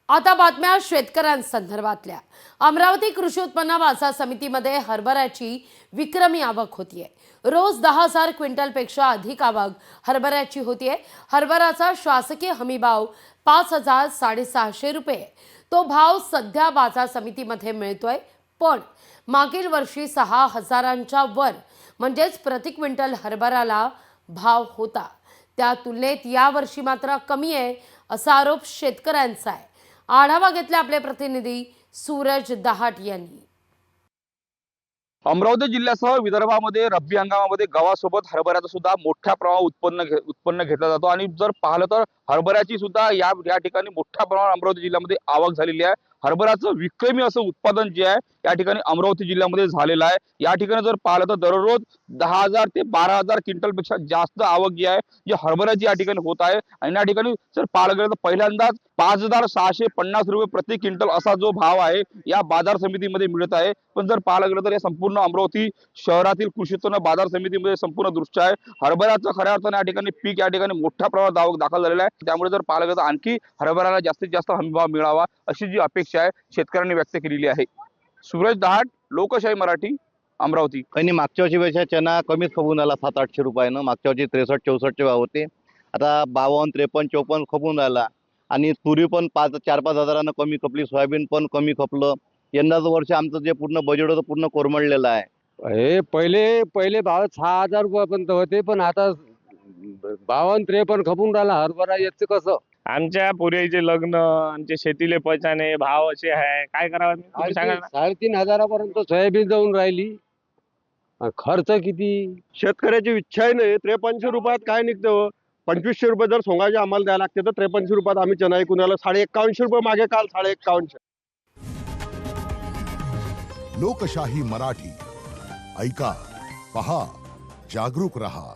आता बातम्या शेतकऱ्यांसंदर्भातल्या। अमरावती कृषी उत्पन्न बाजार समितीमध्ये हरभऱ्याची विक्रमी आवक होतीये। रोज 10,000 क्विंटलपेक्षा अधिक आवक हरभऱ्याची होतीये। हरभऱ्याचा शासकीय हमीभाव 5,000 650 रुपये। तो भाव सध्या बाजार समितीमध्ये मिळतोय, पण मागील वर्षी 6,000च्या वर म्हणजेच प्रति क्विंटल हरभऱ्याला भाव होता। त्या तुलनेत यावर्षी मात्र कमी आहे असा आरोप शेतकऱ्यांचा आहे। आढावा घेतला आपले प्रतिनिधी सूरज दहाट यांनी। अमरावती जिल्ह्यासह विदर्भामध्ये रब्बी हंगामामध्ये गव्हासोबत हरभऱ्याचं सुद्धा मोठ्या प्रमाणात उत्पन्न घेतलं जातो आणि जर पाहिलं तर हरभऱ्याची सुद्धा या ठिकाणी मोठ्या प्रमाणात अमरावती जिल्ह्यामध्ये आवक झालेली आहे। हरभऱ्याचं विक्रमी असं उत्पादन जे आहे या ठिकाणी अमरावती जिल्ह्यामध्ये झालेलं आहे। या ठिकाणी जर पाहिलं तर दररोज 10,000 ते 12,000 क्विंटलपेक्षा जास्त आवक जी आहे जी हरभऱ्याची या ठिकाणी होत आहे। आणि या ठिकाणी जर पाहिलं गेलं तर पहिल्यांदाच 5,650 रुपये प्रति क्विंटल असा जो भाव आहे या बाजार समितीमध्ये मिळत आहे। पण जर पाहिलं गेलं तर या संपूर्ण अमरावती शहरातील कृषी उत्पन्न बाजार समितीमध्ये संपूर्ण दृश्य आहे। हरभऱ्याचं खऱ्या अर्थाने या ठिकाणी पीक या ठिकाणी मोठ्या प्रमाणात आवक दाखल झालेला आहे। त्यामुळे जर पाहिलं गेलं तर आणखी हरभऱ्याला जास्तीत जास्त हमीभाव मिळावा अशी जी अपेक्षा आहे शेतकऱ्यांनी व्यक्त केलेली आहे। सूरज दहाट, लोकशाही मराठी, अमरावती। आणि मागच्या वर्षीपेक्षा चना कमीच खपून आला 700-800 रुपयानं। मागच्या वर्षी 63-64 भाव होते, आता 52, 53, 54 खपून राहिला। आणि तुरी पण 4-5 हजारानं कमी खपली, सोयाबीन पण कमी खपलं। यंदाचं वर्ष आमचं जे पूर्ण बजेट होतं पूर्ण कोरमडलेलं आहे। हे पहिले भाव 6,000 रुपयापर्यंत होते, पण आता 52-53 खपून राहिला हरभरा। याचं कसं आमच्या पोरीचे लग्न, आमचे शेतीले पैशाने भाव असे आहे, काय करावं तुम्ही सांगा ना। 3,500 सोयाबीन जाऊन राहिली, खर्च किती? शेतकऱ्याची इच्छा आहे नाही। 53 रुपयात काय निघतं? 2500 रुपये जर सोंगाचे आम्हाला द्यायला लागते तर 53 रुपयात आम्ही चना कुणाला 51.5 रुपये मागे काल 51.5। लोकशाही मराठी ऐका, पहा, जागरूक रहा।